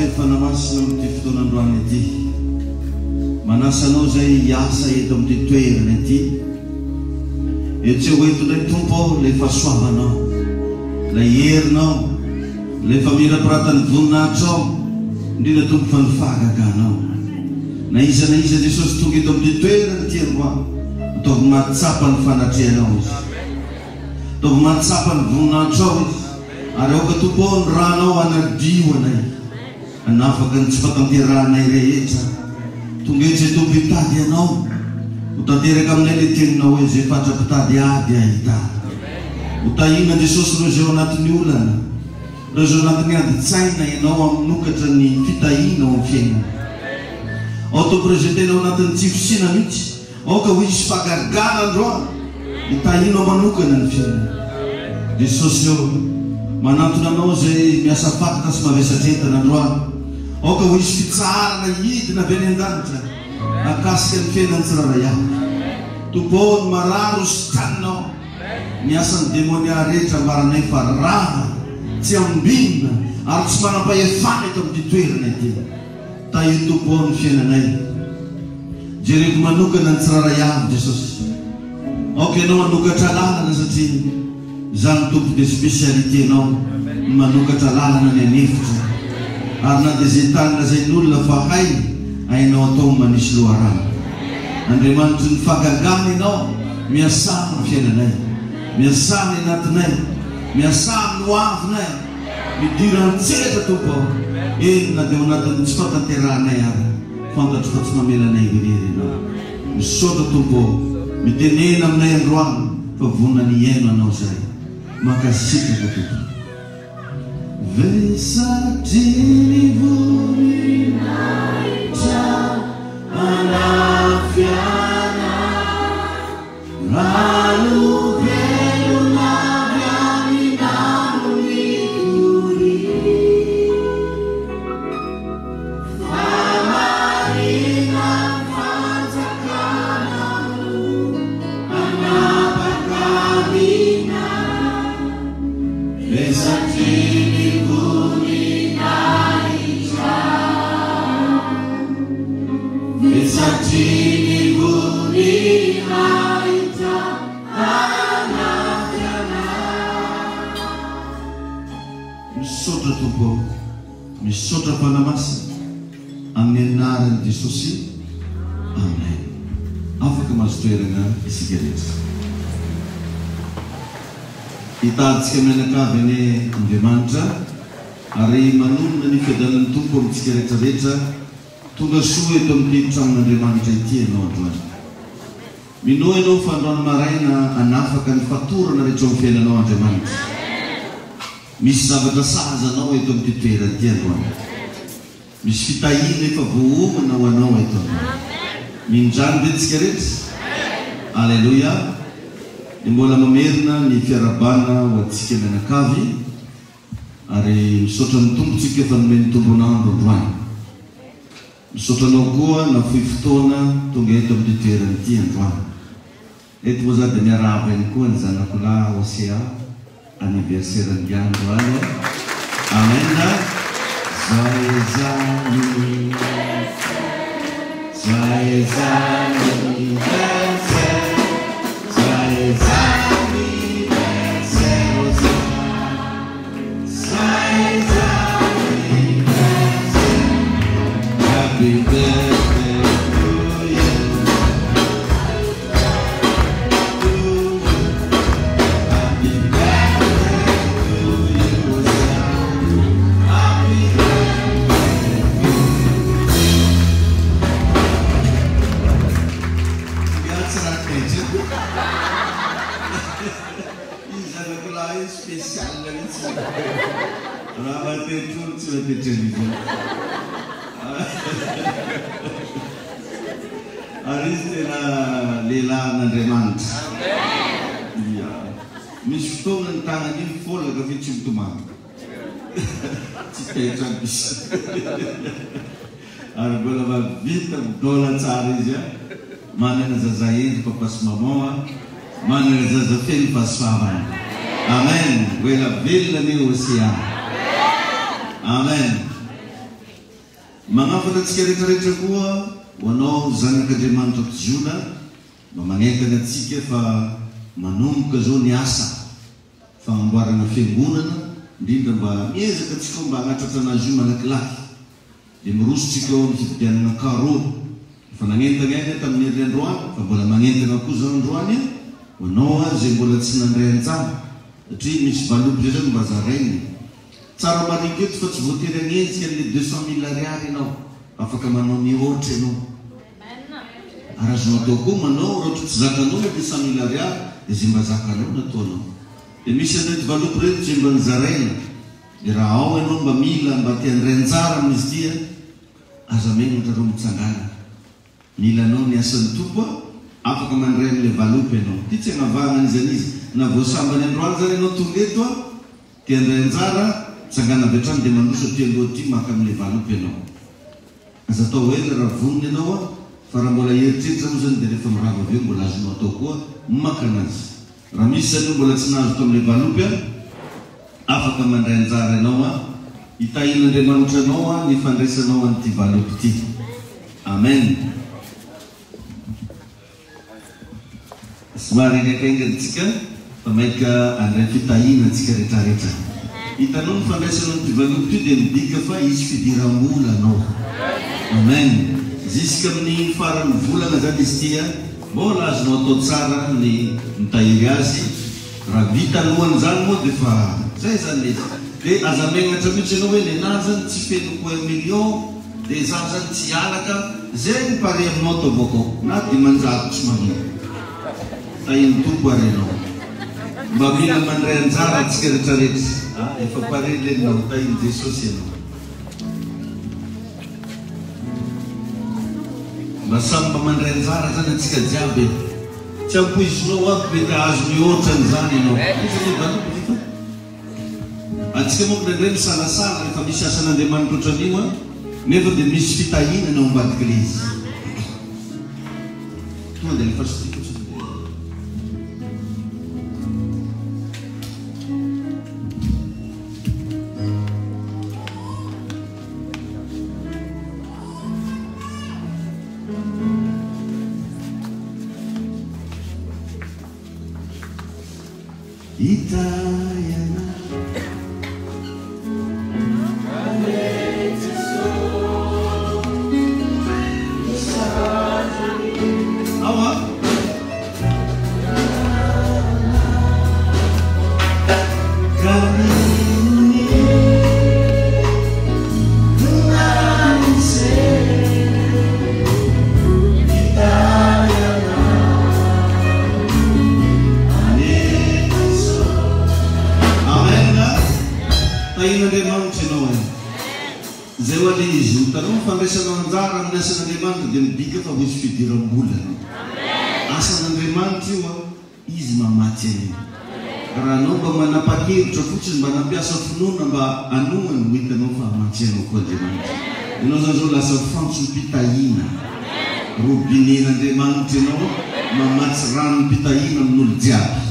zay fanamasina amin'ity fotoanandroany ity. Manasanao zay hiasa eto amin'ity toerana ity. Etsy hoe tondray tompo ao le fahasoavanao, la herinao, le famirapiratany voninahitra ao, indrindra tompo fa ny fahagaganao. Na iza Jesosy tonga eto amin'ity toerana ity androany, ataovy mahatsapa ny fanatrehanao izy. Ataovy mahatsapa ny voninahitra ao izy. Ary aoka tompo ao ny ranao anadio anay, anafaka ny tsy fatanteranay rehetra. Tonga eto zay tompo hitady anao, ho tanteraka aminay le teninao hoe zay fatrapitady ady ahita. Ho tahina Jesosy ireo zay ao anatin'ny olana, ireo zay ao anatin'ny adi-tsaina ianao aminokatra ny fitahina ao amin'ny fiainana. Ao tompo rezentenao anatin'ny tsy fisina mihitsy, aoka ho isy fahagagana androany, hitahinao manokana ny fiainana. Jesosy eo manantona anao zay miasa fatana sy mavesatretana androany, aoka ho isy fitsarana hidina avy any an-danitra akasika ny fiainany tsirairay avy. Tompo ao ny mararo sy taninao, miasan'ny demonia rehetra maranay fa raha tsy ambinina ary tsy manam-pahefana eto amin'ity toerana ity. Tahir tompo ao ny fiainanay, jereko manokana ny tsirairay avy Jesosy. Aoka ianao manokatra lalana satria zany tompo de spécialité anao ny manokatra lalana ny anefitra. Ary na dia zay tanina zay n'olona fa hainao atao manisy loharano. Andriamanitry ny fahagagana ianao miasa amin'ny fiainanay, miasa amin'ny anatinay, miasa amin'ny hoavinay, midira an-tselatra tompo ao. Na dia ao anatin'ny tsy fatanteranay ary fantatro fa tsy mamelanay irery ianao. Misaotra tompo ao, mitenena aminay androany fa vonina ny iaino anao zay. Makasitraka tompo. Vesatry voninahitra anafiana, rano velona avy amin'ny namony uri, famarina fanjakana anapakamina. Vesatry Vesatini voninahitra anafiana. Misaotra tompo, misaotra fanamasina amin'ny anaran'i Jesosy. Amen. Afaka mahazo toerana isika rehetra. Hitaditsika mianakavy ane Andriamanitra ary manomana ny fiadanan'ny tompo amintsika rehetrarehetra. Tonga soa eto amin'ity tranon'Andriamanitra ity ianao androany. Minoa ianao fa androany maraina anafaka ny fatorana rehetra amin'ny fiainanao Andriamanitra. Misy zavatra saza anao eto amin'ity toerana ity androany. Misy fitahina efa vohomana ho anao eto androany. Mindrano betsika rehetra. Alleluia. Ny mbola mamerina ny fiarabana ho antsika mianakavy ary misaotra ny tompontsika efa nomeny tombonandro androany. Misotranao koa na fohy fotoana tonga eto amin'ny toerana ity androany. Eto moa za dia miarahaba ihany koa ny zanako lahy Hosea anniversaire-ny androany. Amen. Joyeux anniversaire, joyeux anniversaire, joyeux anniversaire Hosea, joyeux happy birthday to you. Happy birthday to you, happy birthday to you. Grazie a te. Isana Kulai special lagi. Rabat itu sudah terjadi. Aristena lela n'Andriamanitra. Misy fotoana ny tanany iny folaka fe tsy mitomany. Tsy petra misy. Ary mbola mavita midola tsara izy. Manana zaza endry papa sy maman, manana zaza feno fahasoavana. Amen. Goela velona ny Hosea. Amen. Manafana antsika rehetrarehetra koa ho anao zanak'Andriamanitra tijona mba magnentana antsika fa manomboka zao ny asa fagnamboarana fiangonana indrindra mba miezaka antsika mba hanatratra anazy io malakilaky dia mirosotsika ao amin'ny fividianana karo fa nagnentana ainy tamin'ny herin'ny androany fa mbola magnentana koa zao androany ho anao zay mbola tsy nandray anjara satria misy valopy zay zany mba zarainy tsara marika eto fa tsy voatery agnentsika le 200 000 ariary ianao afaka manao mihoatra ianao arazonao atao koa manao raha tsy zakanao le 200 000 ariary dia zay mba zakanao nataonao dia misy anrety valopy reto zay mba nizaraina dia raha ao ianao mba mila mba tiandray anjara amin'izy tia aza megnatra reo mitsangana milanao ny asan'ny tompo afaka mandray amin'le valopy ianao ty tsy hanavahana an'izanizy na voasambany androany zany ianao tonga eto tiandray anjara tsangana avy hatrany dia mandroso ty aloha ty maka amin'le valopy ianao aza atao ela raha vonony ianao fa raha mbola heritreritra moa zany dia rehefa mirava avy eo mbola azonao atao koa maka anazy raha misy zany io mbola tsy nahazo tao amin'le valopy afaka mandray anjara ianao hitahin'Andriamanitra anao ny fandraisanao an'ity valopy ty amen somary nakaingantsika fa maika andray fitahina antsika rehetrarehetra hitanao ny fandraisanao an'ity valopy ty dia midika fa izy fidiram-bola anao amen ziska amin'ny faran'ny volana zany izy tia mbola azonao atao tsara ny mitahiry azy raha vita alohan' zany moa dia fa zay zany izy dia aza megnatra mihitsy ianao hoe lenahy zany tsy fenoko 1 million dia zaho zany tsy alaka zay ny pare aminao ataovakao na dimanjato tsy magnino tahiny tompo ary ianao mba mila mandray anjara atsika rehetrarehetra efa pare leninao tahiny jesosy ianao mba samy mba mandray anjara zany atsika jiaby tsy ampoizinao aby mety azo mihoatra n'izany ianao atsika moa ndraindray misalasala rehefa misy asan'Andriamanitra ohatran'io nefa dia misy fitahina ny ao ambadika le izy tonga dia lefa sotiko Itayana zay ho ale izy hitanao fandraisanao anjara amin'ny asan'Andriamanitra dia midika fa ho izy fidiram-bola asan'Andriamanitra io izy mamaty an'io raha anao mba manapa-kevitra fotsiny mba nampiasa finoana mba anohany ho hitanao fa hamaty anao koa Andriamanitra ianao zany zao lasa fantsom-pitahina robinen'Andriamanitra ianao mamatsy ranom-pitahina amin'olo jiaby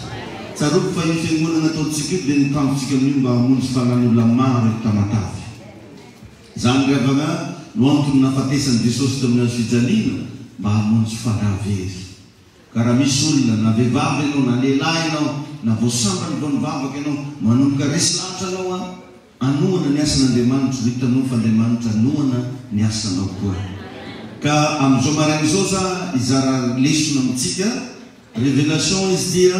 tsaroako fa io fiangonana ataontsika io dia nitampotsika amin'io mba hamonjy fanan'olona maro tamatavy zany ravagna no antony nafatesany Jesosy tamin'ny azo fijaliana mba hamonjy fanavery ka raha misy olona na vehivavy ianao na lehilahy ianao na voasambany vao nivavaka ianao manomboka resy lahatra anao anohana ny asan'Andriamanitra ho hitanao fa Andriamanitra anohana ny asanao koa ka amin'izao marain'izao za izara lesona amintsika révélation izy dia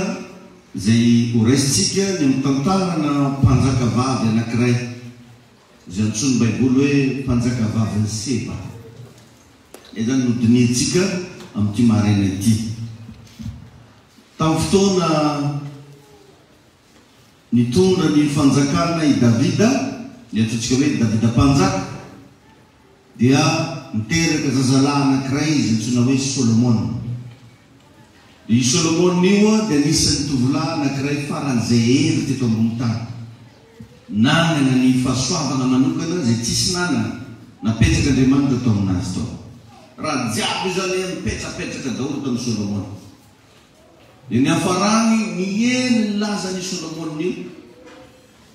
zay horaisitsika ny mitantarana mpanjaka vavy anankiray zay antsony baiboly hoe mpanjaka vavy ny Seba zany nodinitsika amin'ity maraina ity tamin'ny fotoana nitondra ny fanjakana i Davida ny antsointsika hoe Davida mpanjaka dia miteraka zazalahy anankiray izy antsoina hoe Solomon i Solomon io dia anisan'ny tovolahy anankiray faran'izay hery teto ambony tany nanana ny fahasoavana manokana zay tsisy nanana napetraka Andriamanitra tao aminazy tao raha jiaby zany mipetrapetraka daholo tamin'ny Solomon dia ny hafarany mieny ny lazany Solomon io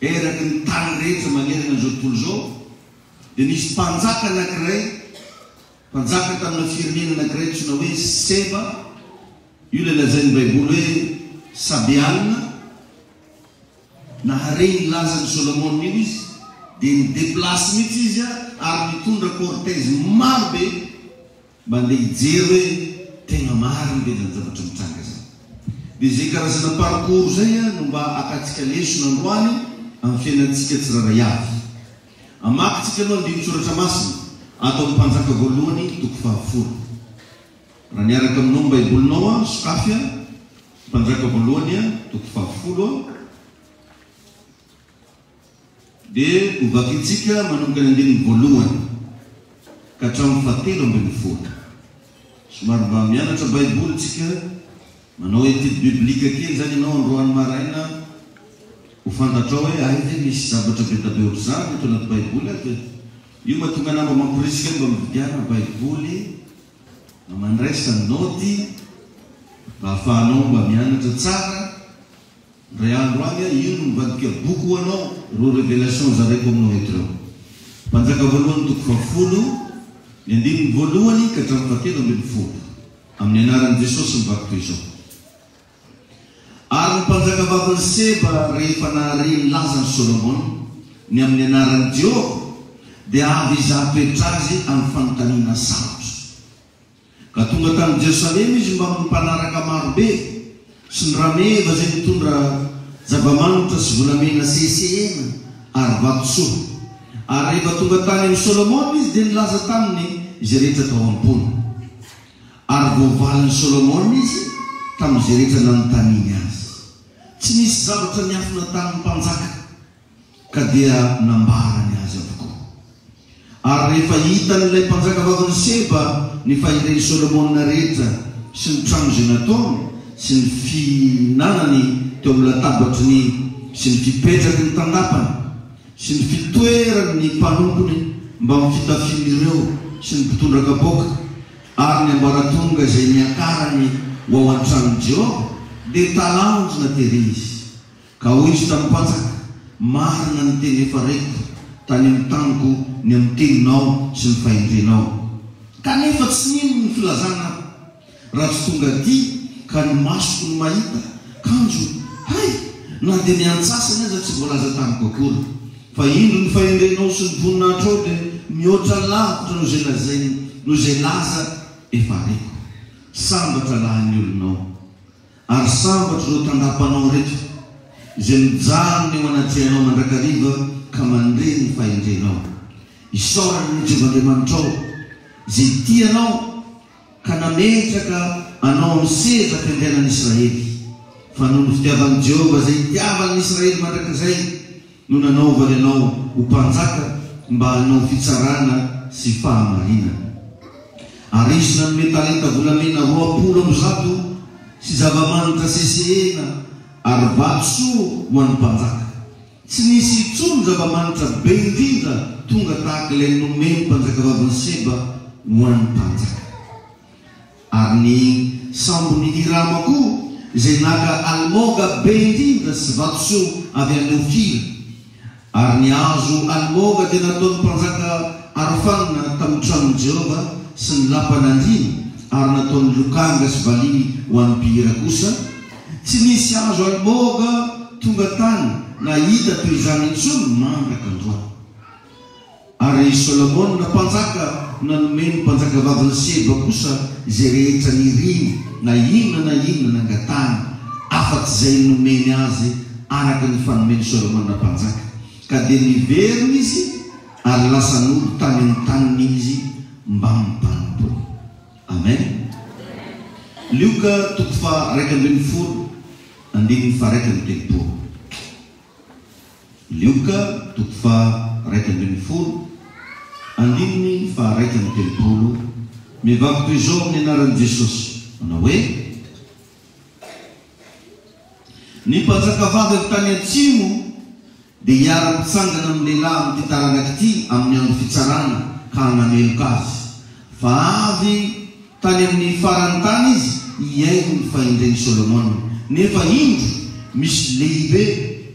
eraky ny tany rehetra manerana an'izao tontolo zao dia nisy mpanjaka anankiray mpanjaka tamina firenena anankiray tsona hoe Seba. Io le lazain'ny Baiboly hoe Sabialina. Nahareny lazan'ny Solomon io izy dia nideplasy mihitsy izy ary nitondra cortège maro be mba andeha hijery hoe tegna marina be zany zavatra mitranga zany. Dia zay karazana parcours zay no mba akatsika lesona androany amin'ny fiainantsika tsiraray avy. Amakytsika aloha andiny soratra masina atao amin'ny mpanjaka voalohany toko 10. Raha niaraka aminao ny baibolinao sokafy mpanjaka voalohany toko 10 dia hovakitsika manomboka ny andininy voalohany ka hatramin'ny 17. Somary mba mianatra baiboly tsika manao étude biblika kely zany ianao androany maraina ho fantatrao hoe ve misy zavatra be tabe ohatr'izany eto anaty baiboly aty. Io mahatonga anao mba mampirisika mba mividiana baiboly mba mandresaka noty mba ahafahanao mba mianatra tsara. Ray andro any io no mivadika boky ho anao ro révélation zaraiko aminao eto reo. Mpanjaka voalohany toko 10 ny andininy voalohany ka hatramin'ny 17 amin'ny anaran'i Jesosy mivaky toy izao. Ary ny mpanjaka vavin'ny Seba rehefa nahareny lazan'ny Solomon ny amin'ny anaran'i Jehovah dia avy izahapetra azy amin'ny fanontaniana sarotra. Ka tonga tamin'i Jerusalema izy mba mpanaraka marobe sy ny rameva zay mitondra zava-manitra sy volamena sesehena ary vatosoa. Ary rehefa tonga tany amin'ny Solomon izy dia nilaza taminy izay rehetra tao am-pony. Ary voavalin'ny Solomon izy tamin'izay rehetra nanontaniany azy. Tsy nisy zavatra niafina tamin'ny mpanjaka ka dia nambarany azy avokoa. Ary rehefa hitan'ilay mpanjaka vavin'ny Seba ny fahiren'ny Solomon rehetra sy ny trano izay nataony sy ny finanany teo amin'ny latabatry sy ny fipetraky ny tandapany sy ny fitoerany ny mpanompony mba amin'ny fitafian'ireo sy ny mpitondra kapoaka ary ny ambaratonga izay miakarany ho ao an-tranon'i Jehovah dia talanjona tery izy. Ka hoy izy tamin'ny mpanjaka, marina ny teny efa raiko tany amin'ny taniko ny amin'ny teninao sy ny fahendrenao. Kanefa tsy nino ny filazana raha tsy tonga aty ka ny masoko ny mahita kanjo hay na dia miantsasany aza tsy voalaza tamiko akory. Fa indro ny fahendrenao sy ny voninahitra ao dia mihoatra lavitra no zay laza efa raiko. Sambatra lahan'ny olonao ary sambatra ireo tandapanao reto izay mijanona eo anatrehanao mandrakariva ka mandre ny fahendrenao. Isaorany ny Jehovandriamanitra ao izay tianao ka nametraka anao amin'ny seza fiandenan'i Israely. Fa noho ny fitiavan'i Jehovah izay itiavan'ny Israely mandrakizay no nanaovany anao ho mpanjaka mba hanao fitsarana sy fahamarinana. Ary izy nanome talenta volamena 20 sy zava-manitra sesehena ary vatosoa ho an'ny mpanjaka. Tsy nisy intsony zava-manitra be indrindra tonga tahaka ilay nomeny mpanjaka vavin'ny Seba ho an'ny mpanjaka. Ary ny sambony Hirama koa izay naka almoga be indrindra sy vatosoa avy amin'ny Ofira. Ary ny hazo almoga dia nataon'ny mpanjaka arofanina tamin'ny tranon'i Jehovah sy ny lapanandriny ary nataon'ny lokanga sy vali ho an'ny mpihira kosa. Tsy nisy hazo almoga tonga tany na hita toy izany intsony mandraka androany. Ary Solomon na mpanjaka nanomeny mpanjaka vavin'ny Seba kosa izay rehetra niriny na inona nangatany afaky izay nomeny azy araka ny fanomeny Solomon na mpanjaka. Ka dia niveriny izy ary lasa n'olo tany amin'ny taniny izy mba mimpanompo. Amen. Luka toko 1:10 andininy 1:30. Luka toko 1:10 andininy 1:30. Mivaky toy izao amin'ny anaran'i Jesosy manao hoe: ny mpanjaka vavy avy tany atsimo dia hiara-mitsangana amin'ny lehilahy amin'ity taranak'ity amin'ny andro fitsarana ka hanameloka azy. Fa avy tany amin'ny farany tany izy hiaino ny fahendren'i Solomon. Nefa indro misy lehibe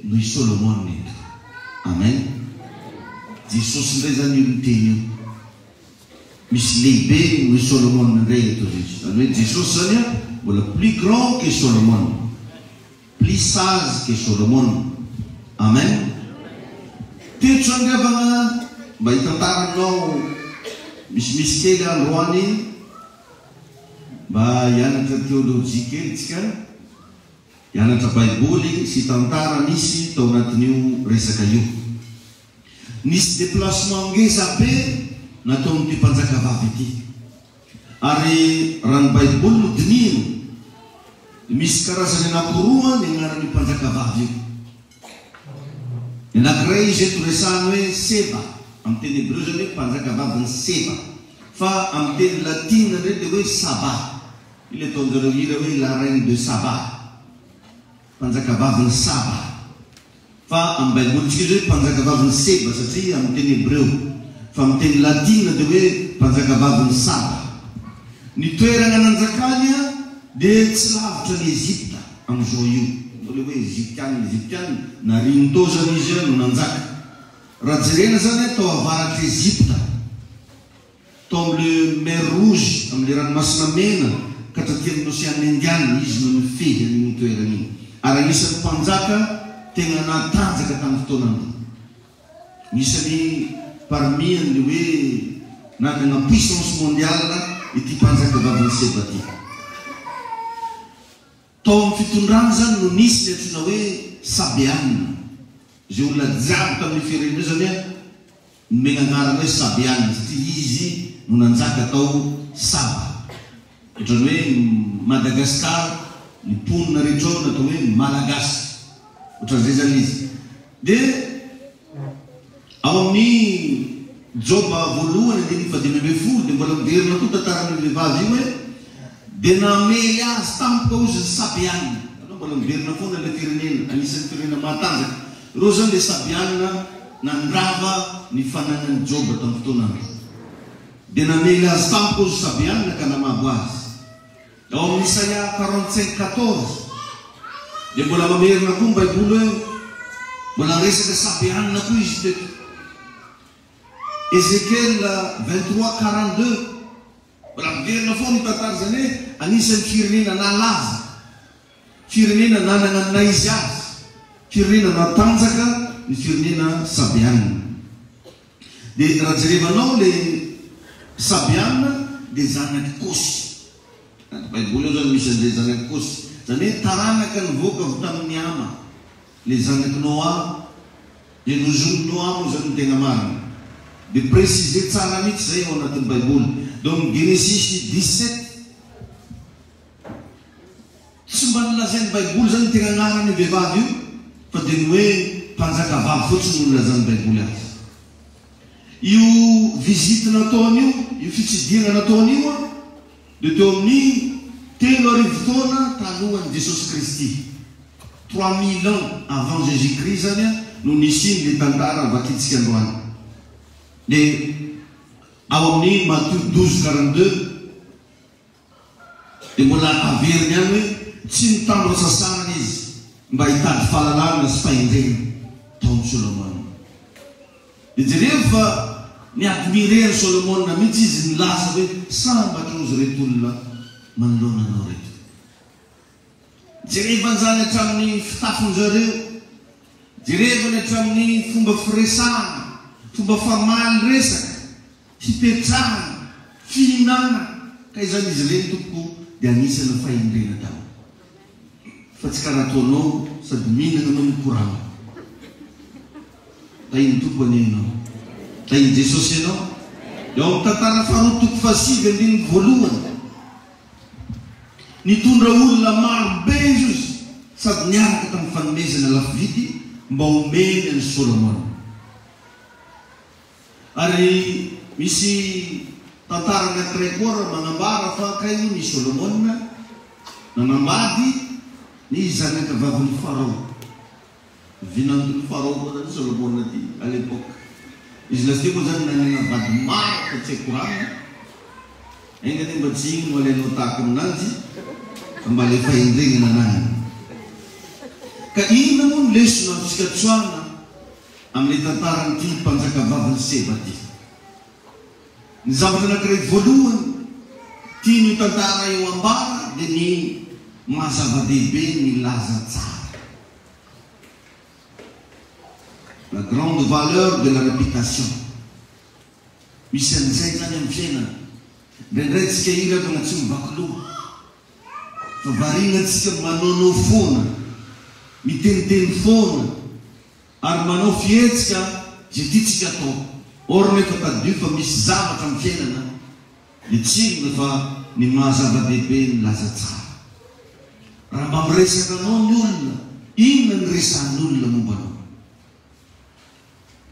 noho i Solomon eto. Amen. Jesosy ndray zany io miteny io. Misy lehibe ny Solomon ndray eto izy. Zany hoe Jesosy zany mbola plus grand que Solomon, plus sage que Solomon. Amen. Tetso angavana mba hitantaranao misy kely androany mba hianatra théologie kely tsika, hianatra Baiboly sy tantara nisy tao anatin'io resaka io. Nisy déplacement ngeza be natao amin'ity mpanjakavavy ity. Ary raha ny Baiboly no dinihina, misy karazany anankiroa ny agnaran'io mpanjakavavy io. Ny anankiray izy eto resahany hoe Seba, amin'ny teny hébreu zany hoe mpanjakavavy ny Seba, fa amin'ny teny latina ndray dia hoe Saba. Il est en hira hoe la reine de Saba, mpanjakavavy ny Saba. Fa amin'ny Baiboly tsika hoe mpanjakavavy ny Seba satria amin'ny teny hébreu, fa amin'ny teny latina dia hoe mpanjakavavy ny Saba. Ny toerana nanjakany dia tsy lavitra ny Egypta amin'izao io. Mbola hoe Egyptiane nariny tao zany izy no nanjaka. Raha jerena zany tao avaratry Egypta, tao amin'le mer rouge, amin'le ranomasina mena ka hatraty amin'ny Océan Indiana izy no nifehy an'iny toerana iny. Ary anisan'ny mpanjaka tena natanjaka tamin'ny fotoanany. Nisany parmi an'le hoe nanana puissance mondiale ity mpanjakavavy ny Seba ty. Tao amin'ny fitondrana zany no nisy ny antsoina hoe Sabianina. Zay olona jiaby tamin'ny firenena zany nomena anarana hoe Sabianina satria izy no nanjaka tao Saba. Ohatrany hoe Madagascar, ny ponina rehetra ao natao hoe Malagasy. Ohatran'izay zany izy. Dia ao amin'ny Joba voalohany dia ny 15 dia mbola miverina koa tantaran'io vehivavy io hoe dia namely azy tampoka ozy ny Sabianina. Anao mbola miverina foana ilay firenena, anisan'ny firenena matanjaka. Reo zany ilay Sabianina nandrava ny fananan'ny Joba tamin'ny fotoanany. Dia namely azy tampoka ozy Sabianina ka namabo azy. Ao amin'ny Isaia 45:14 dia mbola mamerina koa ny Baiboly hoe mbola resaka Sabianina koa izy teto. Ézéchiel 23:42 mbola miverina foana ny tantara zany hoe anisan'ny firenena nalaza, firenena nanana ny naizy azy, firenena natanjaka ny firenena Sabianina. Dia raha jerevanao le Sabianina dia zanaky Kosy. Baiboly io zany misy an'ilay zanaky Kosy, zany hoe taranaka nivoaka avy tamin'ny Ama, le zanaky Noa, dia nozony Noa moa zany ny tena marina. Dia précisé tsara mihitsy zay ao anatin'ny Baiboly. Donc Genesis 17 tsy mba nilazain'ny Baiboly zany tena agnaran'ny vehivavy io, fa dia ny hoe mpanjakavavy fotsiny no nilazan'ny Baiboly azy. Io visite nataon'io, io fitsidiana nataon'io dia teo amin'ny 3 taona talohan'i Jesosy Kristy, 3000 ans avant Jésus-Christ zany no nisy le tantara vakitsika androany. Dia ao amin'ny Matthieu 12:42 dia mbola averiny any hoe tsy nitandro sasana izy mba hitady fahalalana sy fahendrena taon'ny Solomon. Dia jereo fa ny admireny Solomon mihitsy izy nilaza hoe sambatra ozy reto olona manoloana anao reto. Jerevany zany hatramin'ny fitafin'zareo, jerevany hatramin'ny fomba firesahana, fomba famaly resaka, fipetrahana, fihinana, ka izany izy ireny tompoko dia anisana fahendrena tao. Fa tsy karaha ataonao sady mihinana anao mikorana. Tahiny tompo any ianao, tahiny Jesosy ianao. Dia ao amin'ny tantara faharoa toko fahasivy andininy voalohany, nitondra olona maro be izy sady niaraka tamin'ny fanomezana lafividy mba omeny any Solomon. Ary misy tantara anankiray koa raha manambara fa kay ny Solomon nanambady ny zanakavavin'ny Farao. Vinanton'ny Farao koa zany Solomon aty à l'époque. Izy lasiteo koa zany nanana vady maro fa tsy hakorana. Enga ny mba tsy igny no alainao tahaka aminanjy fa mba le fahendrena nanany. Ka inona moa no lesona antsika tsoana amin'ny tantarany ty mpanjaka vaviny Seba ty. Ny zavatra anankiray voalohany tiany tantara eo ambara dia ny mahazava-dehibe ny laza tsara. La grande valeur de la réputation. Misy an'izay zany amin'ny fiainana. Indraindray tsika ira fa tsy mivakiloha. Fa variana tsika manao foana, miteniteny foana, ary manao fihetsika zay tiatsika atao. Or nefa tadio fa misy zavatra amin'ny fiainana dia tsy fa ny mahazava-dehibe ny laza tsara. Raha mba miresaka anao ny olona, inona ny resan'olona momba anao?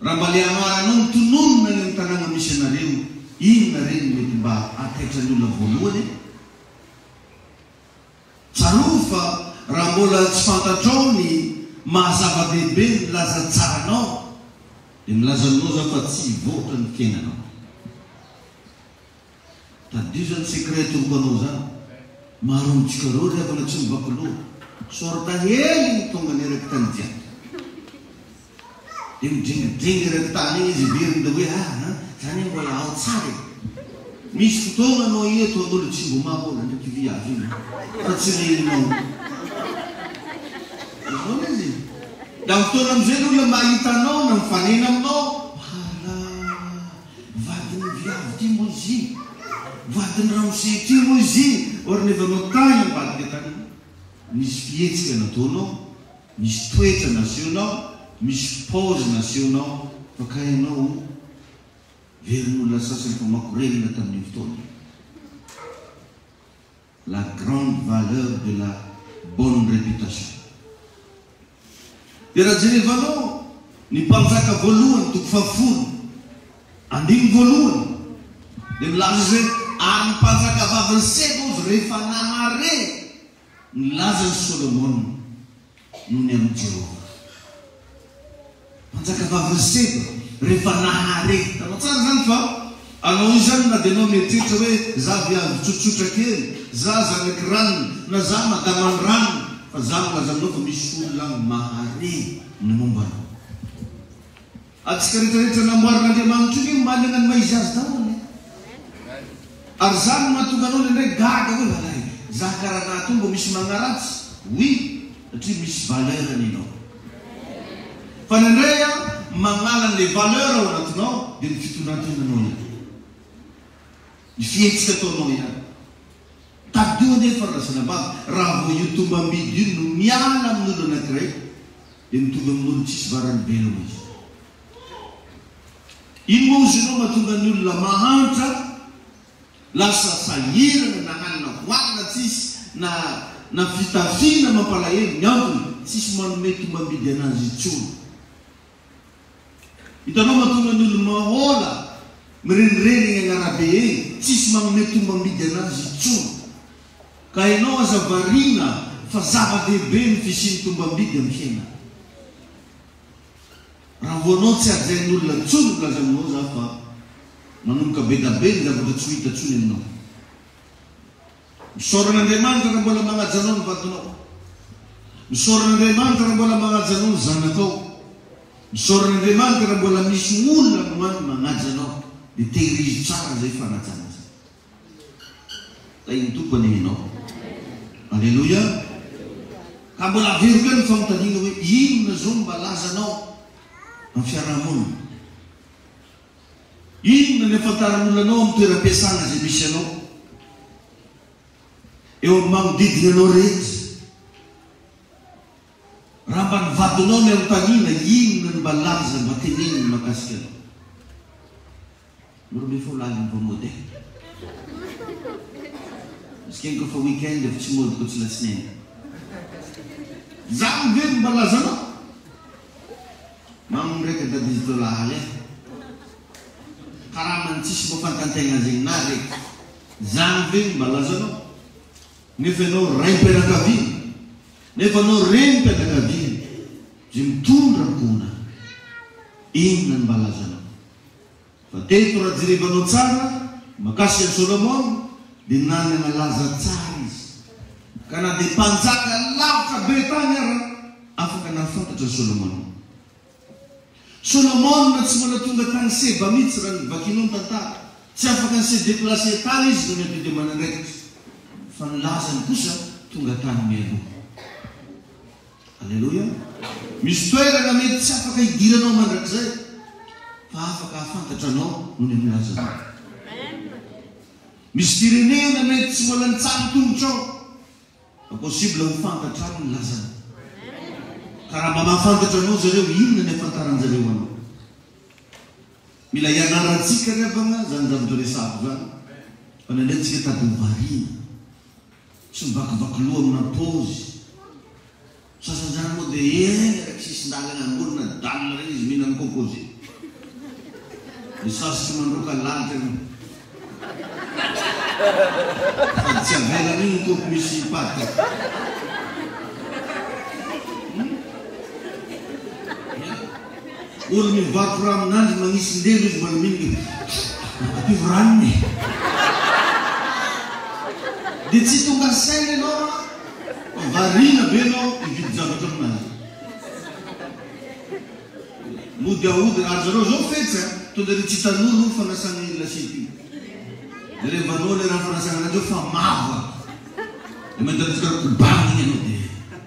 Raha mba le anaranao ny tononona ny amin'ny tanàna misy anareo, inona reny mety mba akaitra ny olona voalohany? Tsaroa fa raha mbola tsy fantatrao ny mahazava-dehibe ny laza tsaranao, dia milaza aminao za fa tsy hivoatra ny fiainanao. Tadio zany secret atoroko anao zany. Maro amintsika reo rehefa na tsy mivaky loha, sorta hely ny tonga ny eraky tany jiaby. Dia midringidringy eraky tany iny izy veriny dia hoe zany mbola ao tsara. Misy fotoana anao eto an'olo tsy mbo mamoana ndraiky viavy iny fa tsy reninao. Izao izy. Da fotoana amizay ny olona mahita anao na mifanena aminao, vadiny viavy ty mo izy, vadiny ramose ty mo izy. Or nefa anao tany ambadika tany, misy fihetsika nataonao, misy toetra nasehonao, misy paozy nasehonao, fa ka ianao verin'olona sasany fa makorelina tamin'ny fotoana. La grande valeur de la bonne réputation. Dia raha jerevanao ny mpanjaka voalohany toko fafolo andimy voalohany dia milaza zay amin'ny mpanjaka vaviny Seba ozy rehefa nahare ny lazany Solomon noho ny amin'ny Jehova. Mpanjaka vaviny Seba rehefa nahare, tanao tsara zany fa anao io zany na dia anao mieritreritra hoe za viavy tsotsotra kely, za zanaky ranony, na za madamany ranony, fa za milaza aminao fa misy olona mahare ny momba anao. Atsika rehetrarehetra namboarin'Andriamanitra io manana ny maizy azy daholo. Ary zany mahatonga anao indray gaga hoe valay, za karaha nato mbo misy magnaratsy. Oui, satria misy valeur anao. Fa nandray magnala le valeur ao anatinao dia ny fitonantenanao ihany, ny fihetsika ataonao ihany. Tadio nefa rasana bava raha vo io tombambidy io no miala amin'olo anankiray dia mitovy amin'olo tsisy varany velona izy. Ino moa izy ianao mahatonga ny olona mahantra lasa sahirana na hanina hoanina tsisy na fitafiana mampalahelo, ny antony tsisy manome tombambidy anazy intsony. Hitanao mahatonga ny olona mahola mirenireny eny Arabe eny, tsisy manome tombambidy anazy intsony. Ka ianao aza variana fa zava-dehibe ny fisiany tombambidy amin'ny fiainana. Raha voanao tsy ajain'olona ntsony milaza aminao za fa manomboka be da be ny zavatra tsy hita ntsony aminao. Misoran'Andriamanitra raha mbola magnaja anao ny vadinao, misoran'Andriamanitra raha mbola magnaja anao ny zanakao, misoran'Andriamanitra raha mbola misy olona no magnaja anao, dia tehirizy tsara zay fanajana zay. Tay ny tompony ianao. Alleluia. Ka mbola veriko ny famontaniana hoe inona zao mba lazanao amin'ny fiarahamonina. Inona ny afantaran'olona anao amin'ny toeram-piasana zay misy anao, eo amin'ny manodidina anao rehetra. Raha mba ny vadinao ny anontaniana inona ny mba laza mba teneniny makasika anao. Moro mefo laly mba modèle. Iskenko fa weekend efa tsy modiko tsy latsinainy. Za mively mba lazanao. Mammy reka da $10 karamany tsisy mba fantantegna zegny na reka. Za mively mba lazanao. Nefa ianao raim-pianakaviana, nefa anao renim-pianakaviana, zay mitondra kona. Inona ny mba lazanao. Fa teto raha jerevanao tsara makasy an'i Solomon dia nanana laza tsara izy. Ka na dia mpanjaka lavitra be tany ara afaka nafantatra Solomon. Solomon tsy mbola tonga tany Seba mihitsy raha nivakinao ny tantara. Tsy afaka ny se déplacé tany izy no mety dia manandraikitra. Fa ny lazany kosa tonga tany mialoha. Alleluia. Misy toerana mety tsy afaka hidiranao mandrakizay, fa afaka hafantatra anao noho ny milazana. Misy firenena mety tsy mbola nitsara tongotra ao, fa possible ho fantatra ao ny lazana. Ka raha mba mahafantatra anao zareo, inona ny afantaranjareo anao? Mila ianarantsika nefa zany zavatra resako zany. Fa nandraintsika tady hovariana, tsy mivakivaky loha amina pôzy. Sasan'izany moa dia raiky sisy ndalana angorona dalina reny izy mihinana kôkôzy. Ny sasy tsy mandroka lalitra ny. Fa tsy avelany iny kôpo misy paty. Olo mivaky raha amin'andry magnisy ndelo izy mbola mihinana. Makapivo ranony. Dia tsy tonga saina ianao, variana be ianao hividy zavatra aminazy. Mody ahody raha zareo zao fetsy tonga dia tsy hitan'olo fanasany lasiety. Dia rehevanao le raha fanasana anazy eo fa mava. Dia mandaritsika kobaniny ianao dia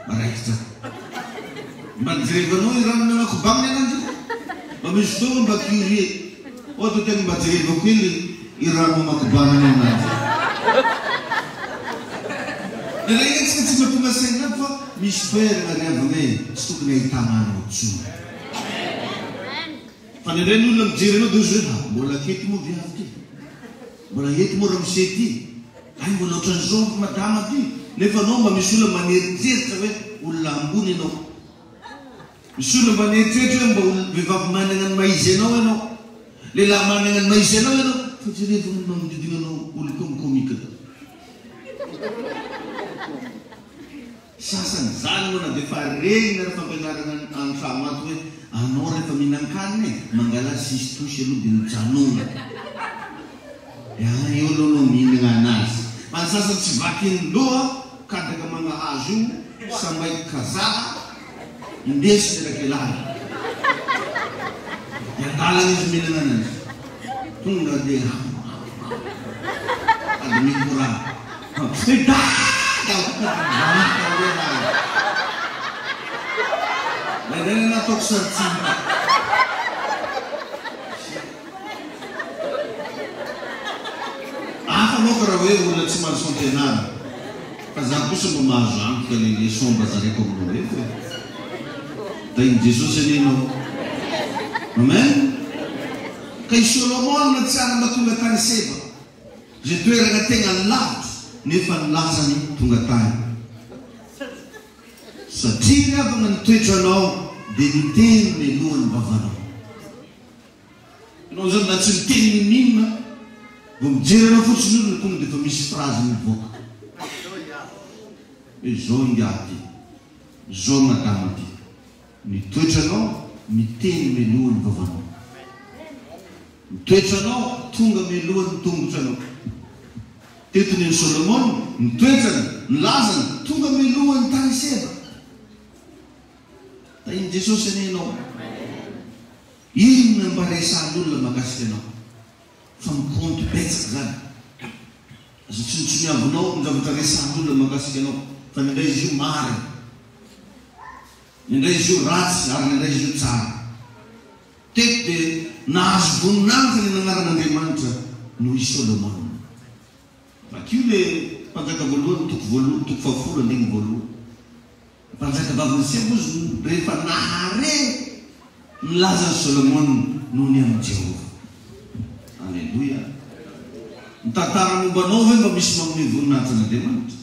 maraikitra. Mba nijerevanao i rano nana kobaniny anazy. Mba misy fotoana mba curie. Ohatra tena mba jerevako i rano makobaniny anazy. Dia raha itsika tsy mahatonga saina fa misy toerana riavana e, tsy tokony ahitana anao tsony. Fa ny ireny olona mijery anao dia ozy hoe mbola kety moa viavy ty, mbola ety moa ramose ty, ay mbola ohatran'izao madama ty. Nefa anao mba misy olona maneritseritra hoe olona ambony ianao. Misy olona mba neritseritra hoe mba vehivavy manana ny maizy anao ianao, lehilahy manana ny maizy anao ianao, fa jerevana manodidina anao olo komika. Sasany zany moa na dia fa regny na fampianarana an-trano ato hoe anao rehefa mihinan-kanina mangala sisy tosy aloha dia mijanona. Io aloha no mihinana anazy. Fa ny sasany tsy vaky loha kadaka mangahazo io sambaika kazaha indesy nerakelany. Dia andalana izy mihinana anazy. Tonga dia ady mikorana. Neden ataoko saritsina. Hafa moa raha hoe olona tsy mahazo fampianarana. Fa za kosa mba mahazo antoka le leçon mba zaraiko aminao eto. Tain'i Jesosy anianao. Amen. Ka i Solomon na tsara mba tonga tany Seba. Zay toerana tegna lavitra nefa nilazany tonga tany. Satria avana ny toetranao dia miteny mialohan'ny vavanao. Ianao zany na tsy miteny ninona, vao mijery anao fotsiny olo tonga dia fa misy frazy mivoaka. Hoe zao ingaty, zao madama ty. Ny toetranao miteny mialohan'ny vavanao. Ny toetranao tonga mialohan'ny tongotranao. Tetony ny Solomon, ny toetrany, ny lazany, tonga mialohan'ny tany Seba. Tain'i Jesosy anianao. Inona mba resan'olona mahakasika anao? Fa mikonto betsaka zany. Azo tsy miavonao ny zavatra resan'olona mahakasika anao. Fa nindray izy io marina. Nindray izy io ratsy ary nindray izy io tsara. Teto dia nahazo voninahitra ny anaran'Andriamanitra noho i Solomon. Vakio le mpanjaka voalohany toko fahafolo andiny voalohany. Mpanjaka vaviny Seba izy rehefa nahare nilazan'i Solomon noho ny amin'ny Jehova. Alleluia. Ny tantara mombanao hoe mba misy manome voninahitra n'Andriamanitra.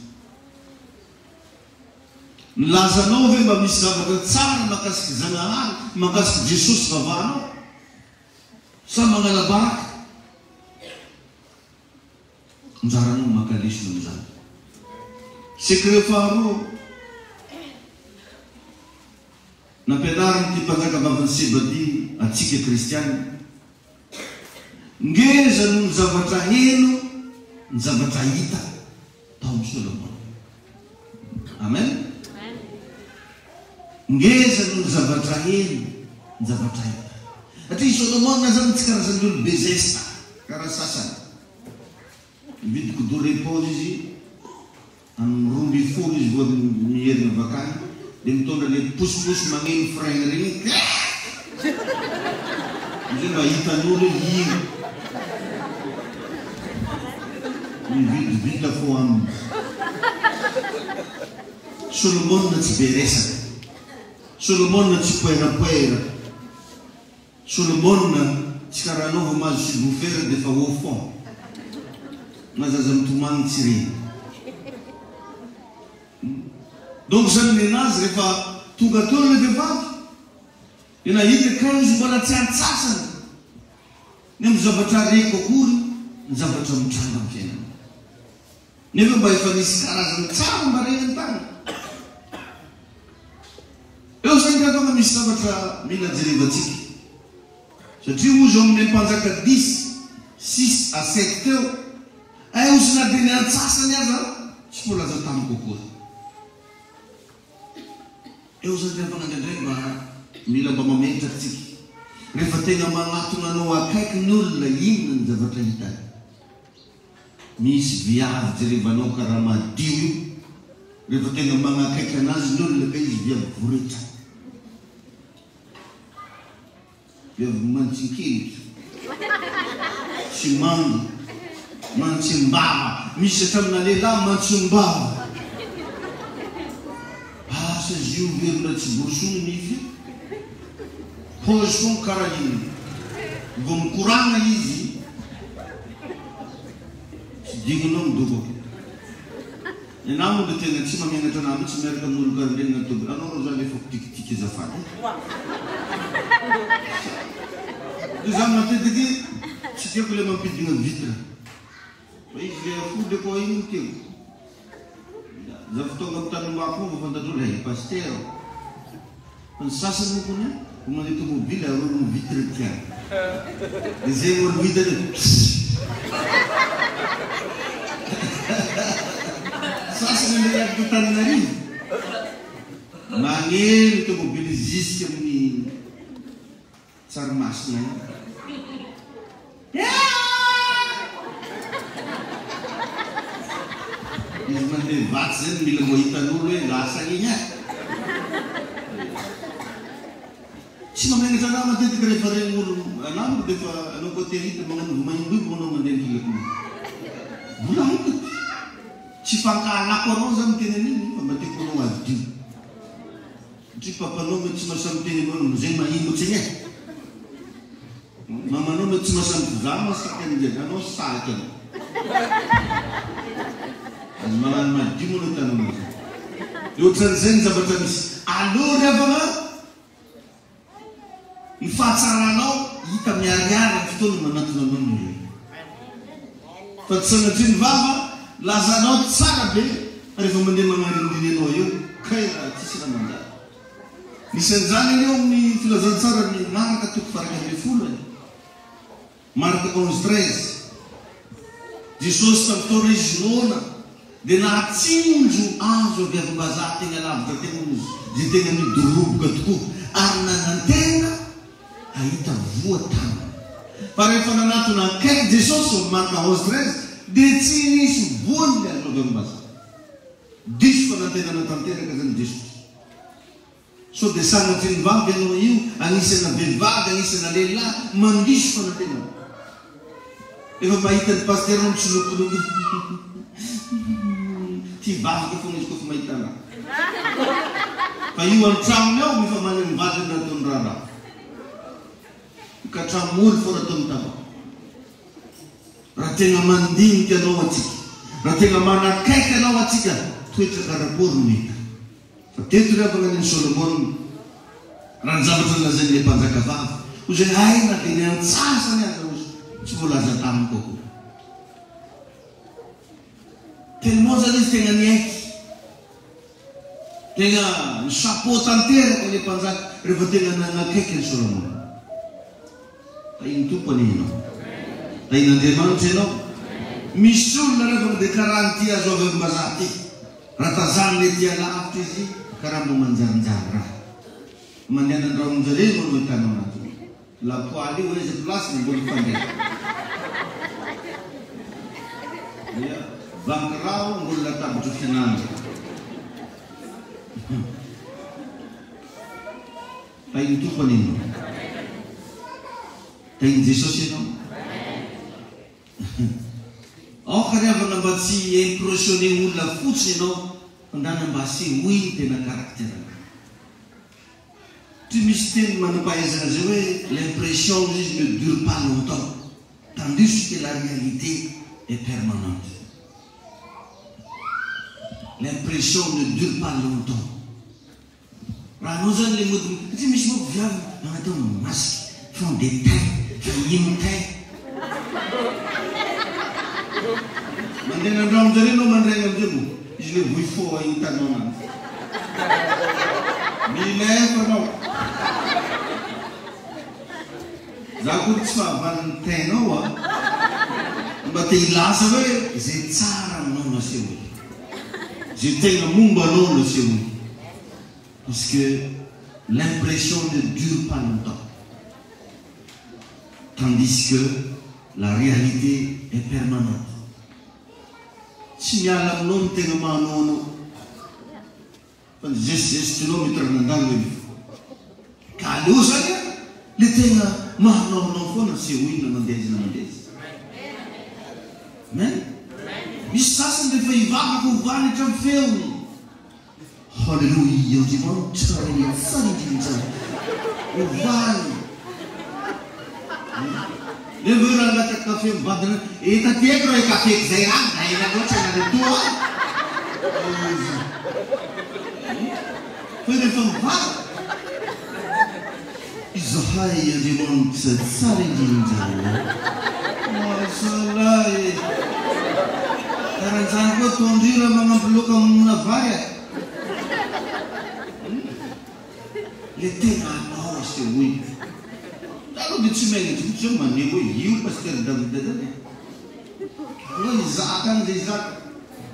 Nilazanao hoe mba misy zavatra tsara mahakasiky Zanahary, mahakasiky Jesosy vavanao. Sa mangalabaka. Njaranao makalisona amin'izany. Sekret faharoa nampianarany ty mpanjaka vaviny Seba ty atsika kristiany. Ngeza no ny zavatra heno, ny zavatra hita taon'i Solomon. Amen. Ngeza no ny zavatra heno, ny zavatra hita. Satria Solomona zany tsy karazan'ny olo bezesta karaha sasany. Mividy kodoro éponge izy amin'ny 12 izy vao miherina vakany dia mitondra le posiposy magneno frein regny izay mba hitan'olo ino mividividy fo aminy. Solomona tsy be resaka, Solomona tsy poerapoera, Solomona tsy karaha anao vao mahazo subwoofer dia fa au fond mazaza mitomagny tsy reny. Donc zany menazy rehefa tonga teo le vehivavy dia nahita kao izy mbola tsy antsasany ny amin'ny zavatra reko akory ny zavatra mitranga amin'ny fiainana. Nefa mba efa nisy karazany tsara mba regny tany. Eo zany katonga misy zavatra mila jerevantsika satria ozy eo amin'ny mpanjaka 10-6 à 7 teo eo sy na dia ny antsasany aza tsy volaza tamiko akory. Eo zany rehefa nandraindray mba mila mba mametraky tsika rehefa tegna magnatona anao akaiky ny olona inona ny zavatra hitany. Misy viavy jerevanao karaha madio io rehefa tegna magnakaiky anazy ny olona ka izy viavy voretra, viavy mantsinkely sy mango mantsimbava. Misy hatramina lehilahy mantsimbava asa izy io verina tsy borosony nify pôzy fôgna karaha iny vao mikoragna izy tsy digninao midoko. Ny namako dia tegna tsy mamianatra namako tsy miaraka amin'olo karaha regny natoby anao rô zany efa tikitiky azafady. Dia zany matetiky tsy tiako le mampidigna vitre fa izy le afody koa iny tiako. Za fotoagna amitanim-bako io fantatro le pasteur fa ny sasany mokony vao mandeha tomobily arorony vitre tiany dia zay olo hitany sasany le avy Tananarivo magneno tomobily jusque amin'ny Tsaramasinina izy mandeha vatsy zany mila mbo hitan'olo hoe lasa igny a. Tsy mamenatra anao matetika rehefa regny olo anamiko dia fa anao koa terita magnano maimboibo anao mandeha nikilako mbola hoko tsy fankahalako anao zany tena an'iny fa mba tiako anao adio satria papanao mety tsy mahasamby teny anao zay mahimbotsy igny e. Mamanao mety tsy mahasamby za masaky an'izay anao saky anao azy magnano madio moa no tananao zay. Dia ohatran'izay ny zavatra misy aloha revana ny fahatsaranao hita miariary ny fotoana manatona anao ny olona fa tsy sanatria ny vava lazanao tsara be rehefa mandeha magnarindiny anao eo kay raha tsisy raha manjary. Nisan'izany eny eo amin'ny filazantsara ny maraka toko faraka 10 maraka 11-13 Jesosy tamin'ny fotoana izy noana dia nahatsinjo azo avy avim-bazaha tegna lavitra tegna zay tegna midoroboka tokoa ary nanantena ahita voatany. Fa rehefa nanatona akaiky Jesosy maraka 11-13 dia tsy nisy voany le azo avy avim-bazaha. Diso fa nantenana tanteraka zany Jesosy. So dia sanatry ny vavy ianao io anisana vehivavy anisana lehilahy mandiso fa nantenana. Efa mahita ny pasteranao mitsilopoloko ty vavaka foana izy kofa mahita raha fa io an-tragnony ao efa many amin'ny vadiny nataony raharaha ka tramoly fo raha tamin'ny tava. Raha tegna mandinika anao atsika, raha tegna manakaiky anao atsika toetra karakory no hita. Fa teto rehefa naneny Solomona raha ny zavatra lazainy le mpanjaka vavy ho zay aina dia ny antsasany aza ozy tsy voalaza tamiko akory. Tellement zany izy tegna niaiky tegna ny chapeau tanteraka le mpanjaka rehefa tegna nanakaiky ny Solomona. Tainy tompony ianao, tain'Andriamanitra ianao. Misy olona rehefa dia karaha ny tia azo avy avim-bazaha ty raha tazaniny tia lavitra izy karaha mbo manjarinjary raha mandeha nandrahonin-jareo manao hitanao anazy lapoaly io izy plasy ambony fandeha ia bankirao ambony latabatra fianandro tainy tompony ino tainy Jesosy ianao ao kariavana mba tsy impressionné olona fotsiny ianao fandana mba asehoiny tena caractère tu misy teny manam-pahaizana zay hoe l'impression izy ne dure pas longtemps tandis que la réalité est permanente. L'impression ne dure pas longtemps. Raha anao zany le mody satria misy moa viavy magnatao masky font des tailles ino taille mandeha nandramo zare anao mandregna amizay mo izy le voy fo hitanao anany milefa anao za koa tsy fahavaliny tainao a mba te hilasa hoe zay tsara aminao no asehoy zay tegna momba anao no asehoy parce que l'impression ne dure pas longtemps tandis que la réalité est permanente. Tsy miala aminao ny tegna mahanao anao fa ny geste-gestinao mitranandalo hoe ka aleo zany le tegna mahanao anao foana sehoina mandeha izy na mandeha izy amen misy sasany rehefa hivavaka hovany hatramy feony halleluia andriamanitra faridinitsara hovany le veo raha agnaty kafe mivadina etatieko raha kafeko zay rany da ela loatra anaretoa fa rehefa mivavaka izahay andriamanitra tsara indrindra masalahy karan'izany koa tondrira magnampoloka amina vary le tegna anao asehoy taloha dia tsy magnatry fotsy zao maneho hoe io paster Davida zany hoe izaka any zay zaka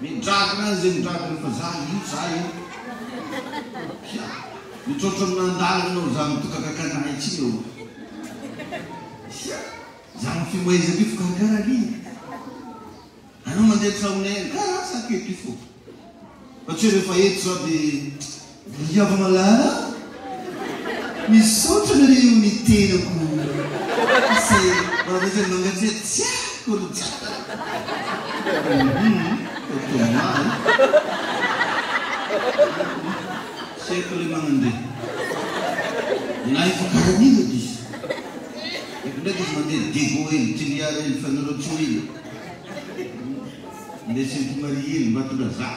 midrakina any zay midrakina fa za io za io mitrotro amin'andalana anao za mitokakakanahy tsy eo za mifimoaiza bifo karakara ly anao mandeha tramonay karaha saketo io fo fa tsy hoe rehefa eto zao dia iavana lara misaotra nareo mitenako se manazay mangatsia tsiako olo jiaka totomay seko le magnandeha nahy fa karan'ino dizy ndraiky izy mandeha dego ely tiliara ely fanorotso ely ndeha sentomari ely mbatona za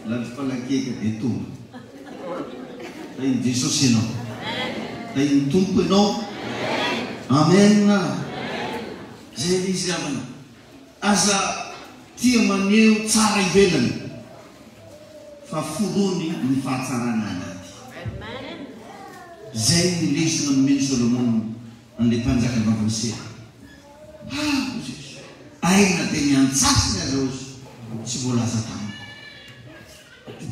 latifalakeka dia tonga tainy Jesosy ianao tainy tompo ianao amen zay le izy avana aza tia maneho tsara ivelany fa forony ny fahatsarana anaty zay ny lesona nomeny Solomon an'le mpanjaka vavany aina dia miantsasiny azao izy tsy voalaza tamiko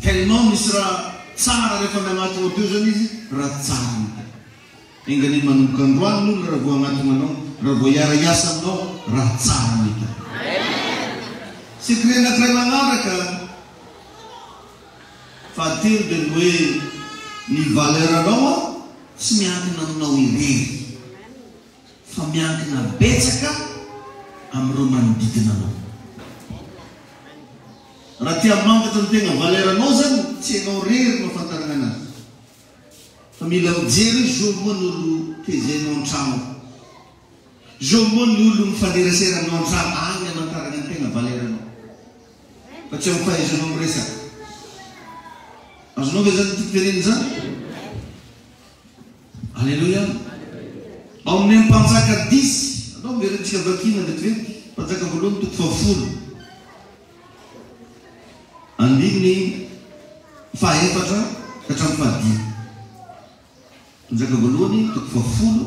tellement misy raha tsara rehefa miagnatona teo zany izy raha tsara mita engany manomboka androany n'olo raha vo agnatona anao raha vo iara-iasa aminao raha tsara mita secret anankiray magnaraka fahatelo dia ny hoe ny valeur anao tsy miankina aminao irery fa miankina betsaka amin'ireo manodidina anao raha tia mangatra ny tegna valeur anao zany tsy hainao rery mahafantarana anazy fa mila mijery zao moa ny olo tezainao an-trano zao moa ny olo mifanerasera aminao an-trano agny amantarana ny tegna valeur anao fa tsy amin'ny fahaizanao miresaka azonao ve zany tiako teneny zany alleluia ao amin'ny mpanjaka 10 anao miverentsika vakina vetivety mpanjaka voalohany toko fahafolo andiny fahaefatra hatramin'ny fahadimy mpanjaka voalohany toko fahafolo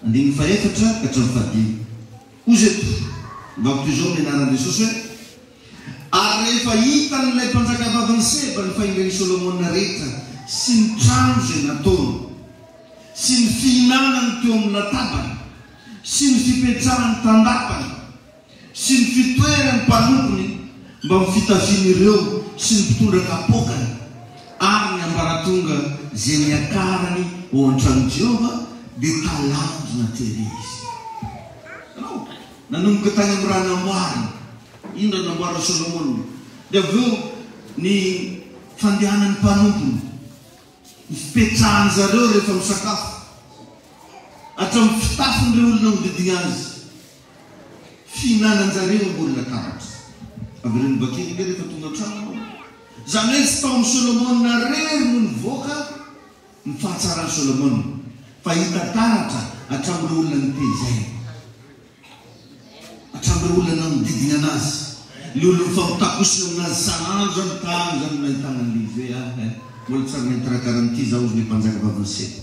andiny fahaefatra hatramin'ny fahadimy ozy eto mbako toy izao ny anaran'i Jesosy hoe ary rehefa hitan'ilay mpanjaka vavany Seba ny fahingan'i Solomona rehetra sy ny trano zay nataony sy ny fihinanany teo amin'ny latabany sy ny fipetrahany tandapany sy ny fitoerany mpanompony mba mifitafiany ireo sy ny mpitondra kapokany ary ny ambaratonga zay miakarany ao an-trano Jehova dia talanjona tery izy. Nanomboka tany amin'ny raha namboariny indra namboariny Solomona dia avy eo ny fandehanany mpanompony ny fipetrahany zareo rehefa misakafo hatramin'ny fitafin'ireo olona mididina azy fihinanany zareo ambony latabatra avy ireny bakely ilay rehefa tonga trano zany hoe tsy taon'ny Solomona rery no nivoaka ny fahatsarany Solomona fa hita taratra hatramin'ireo olona nitezay hatramin'ireo olona mididina anazy le olona mifampitakosina aminazy sanandro zany tany zany nahitana an'live mbola tsara mahitarakaranyity zaho ozy le mpanjaka vavansety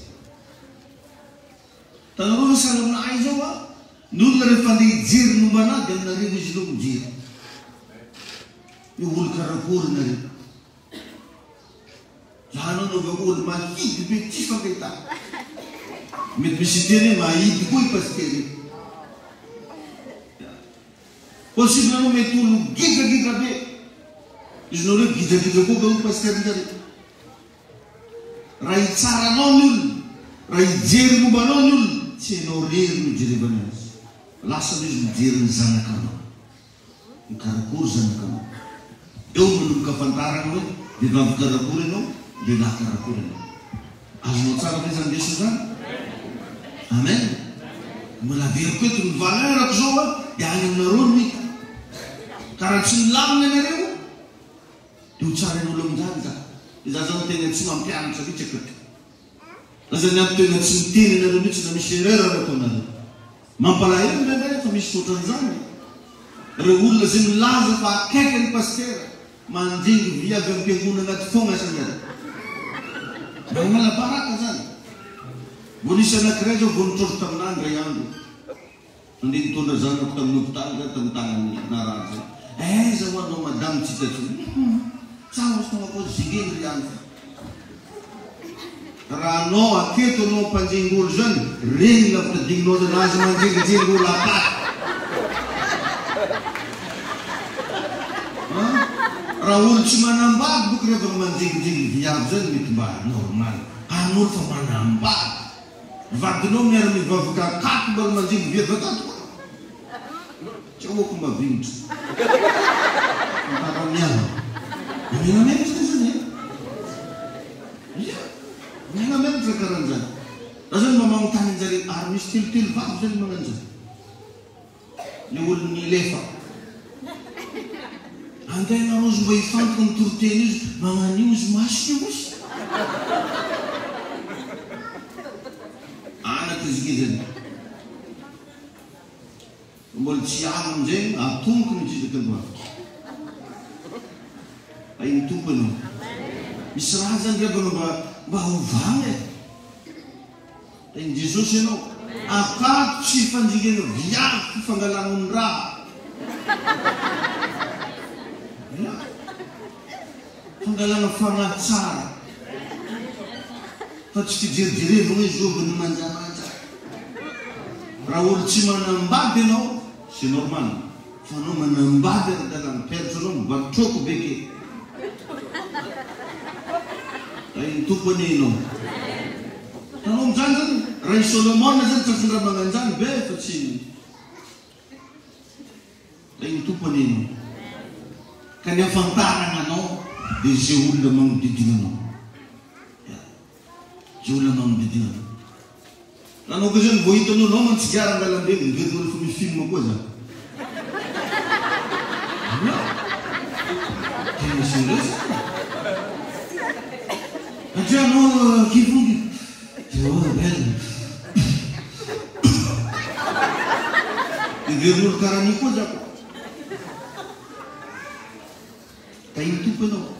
tanareo fa sahala aminay zao ny olona rehefa le hijery momba anazy dia aminareo izy loha mijery io olo karakory nareo zahanao nao va olo mahidy be ty fankahita mety misy teny hoe mahidy koa i pasitery possible anao mety olo gidragidra be izy nao reo gidragidra koa ka olo pasitery zare raha hitsaranao ny olona raha hijery momba anao ny olona tsy hainao rery no jerevany azy lasa izy mijery ny zanakanao mikarakory zanakanao eo manomboka fantarana hoe dia vavy-karakory ianao dia laha-karakory ianao azonao tsara ve zany leso zany amen mbola veriko eto ny valerako zao dia any aminareo ny karaha tsy milamina anareo dia ho tsara ny olo amin'izany zany iza zany tena tsy mampianatra mihitsy akoty azany aby tena tsy miteny anareo mihitsy na misy erreur atao anareo mampalahelo ndraindray fa misy ohatran'izany reo olona zay milaza fa akaiky ny pastera mandingy via avy amin'ny mpiangonana anaty foana sanary mba malabaraka zany vo nisy anankiray zao vo nitrotro taminany ray andro andeha nitondra zanako tamin'ny hôpitaly zany tamin'ny tagnany narazy aiza ho anao madame tsitatsy tsara ozy tonga koa zigeny ry andro raha anao aketo anao mpanjengolo zany reny lafitadignao zany azy manjengijengolo akaty raha olo tsy manambady boky rehefa manjengijeny viavy zany mety mba normal an'olo fa manambady vadinao miara mivavaka akaty mba manjengy viavy akaty koa tsy ahoako mba vinitra antaramiana amenamenitra zany amenamenitra karan'zany raha zany mba magnontany anjare ary misy telotelo vavy zany magnan'zany le olo ny lefa antegna rozy mba hifantoka mitoroteny izy magnan'io izy masina ozy anaky izy zany mbola tsy alo amizay atomboky mitsidaka androavitra ay ny tompo anao misy raha zany rehefa mba hovagna tainy Jesosy ianao akato tsy fanjingena viavy fifangalana ny raha fangalana fanahy tsara fa tsy fijerijerevana izy ovany manjamanja raha olo tsy manambady ianao c'est normal fa anao manambady ara-dalana peritra anao mibatroko beke ay ny tompony ianao tanao am'zany zany raha i Solomona zany tsafindraha magnan'zany be fa tsy ay ny tompony ianao ka ny afantarana anao dia zay olona magnodidina anao zay olona magnodidina anao nanao ko zany vo hitanao anao mantsigarana angalambe miverin'olo fa misy film koa zany tena sérieux satria anao kivongy belle miverin'olo karany koa zako ka iny tompo anao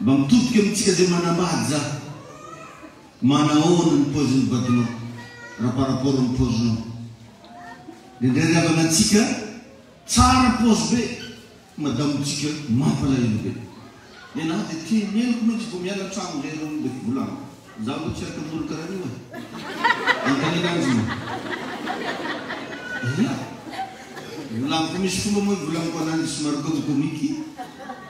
mba mitodika amitsika zay manambady za manahoana ny paoziny vadinao raha par rapport ny paozinao indray riavana antsika tsara paozy be madamitsika mampalahelo be Nena dia teneniko mihitsy vao miala trano ilay reo dia volagno. Zaho aloha tsy araka amin'olo karaha io e. Antanina azy moa. Volagno misy fomba moa volagno ananjy somary comique.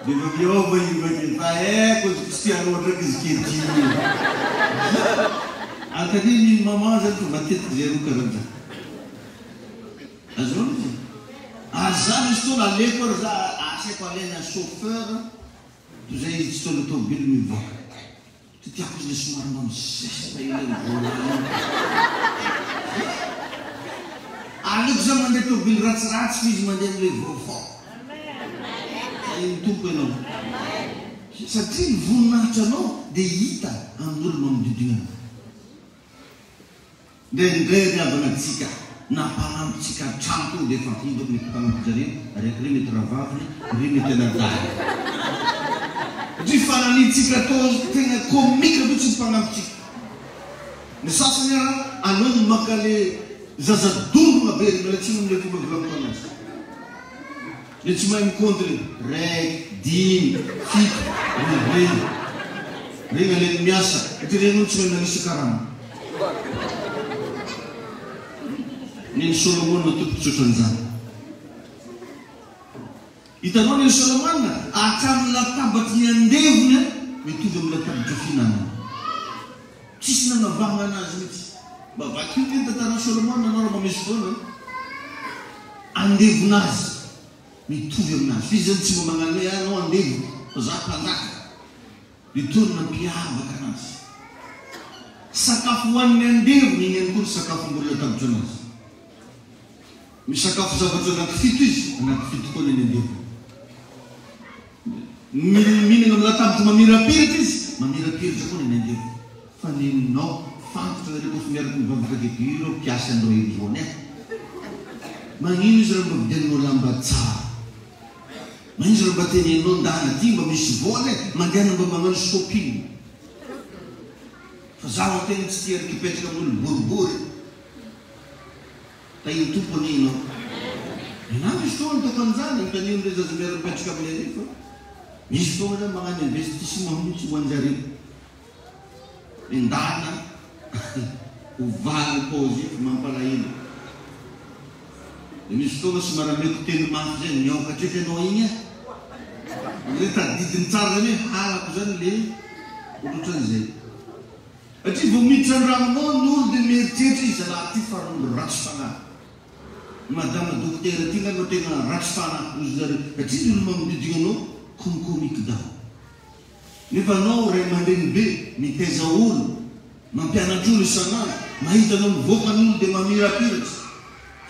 Dia mampiova io vakeo. Fa haiko izy kristiano ohatraka izy kehitriny io. Antanina iny maman zany fa matetika zay reo karaha zany. Azonao izy. Aza misy fotoana aleko ary za asaiko alaina chauffeur toy izay izy tsy fotoana tômôbily mivoaka. Tiako izy le somary mamosesa ilay vola. Aleko za mandeha tômôbily ratsiratsy fa izy mandeha amin'ilay vaovao. Iny tompo ianao. Satria ny voninahitra anao dia hita amin'olo manodidina anao. Ndraindray ry havanatsika nampanampitsika trano to dia efa hitako mety mpanampy zareo araiky ry mety ravaviny ry mety anadary. Ry fananitsika atao tegna komika mihitsy ny mpanampitsika. Ny sasany ara anao no maka le zazadorona be mila tsy nomile fomba volaniko anazy. Le tsy mahay mikonty le raiky, dimy, fito, regny. Regny aleny miasa. Ty regny tsy mahay nanisy karama. Neny Solomon tompotsotra an'izany. Hitanao neny Solomon hatramin'ny latabatry ny andevony mitovy amin'ny latabatra fihinanana. Tsisy nanavahana anazy mihitsy. Mba vakio ny tantarana Solomon nanao raha misy fotoana andevonazy mitovy aminazy. Fa izy zany tsy mba magnano hoe anao andevo fa za mpanjaka. Ditony nampiavaka anazy. Sakafo hoan'ny andevony iny ihany koa ny sakafo mbola latabatra anazy. Misakafo zavatra anankifito izy, anankifito koa ny andevony. Mihinana amin'ny latabatra mamirapiratra izy, mamirapiratra koa ny andevony. Fa ninao fantotra zareo koa fa miaraka mivavaka kely ireo mpiasa andreo irony e. Magnino izy raha mba vidianinao lamba tsara. Magnino izy raha mba teneninao ndana ty mba misy vola e, mandehana mba magnano shopping. Fa zaho tegna tsy tia rikipetraka amin'olo boribory. Ta iny tompony inao. Na misy fotoana toko an'izany, mitanio amin'ilay zaza miara-mipetraka amin'ilay refa. Misy fotoana zany magnano investissement mihitsy ho an'jareo. Endana ovaly pôzify mampalahelo. Dia misy fotoana somary ameko teny mafy zay miaoka hatreky ianao igny e. Le tadidiny tsara zany hoe halako zany le ohatran'izay. Satria vao miditra an-dramonao ny olo dia mieritreritra izy raha ty faran'olo ratsy fanahy. Madama dokotera ty ngano tena ratsy fanahy ozy zareo. Satria ny olo manodidina anao komkomika daholo. Nefa anao ray aman-dreny be mitaiza olo, mampianatra olo isan'andro, mahita anao mivoaka n'olo dia mamirapiratra.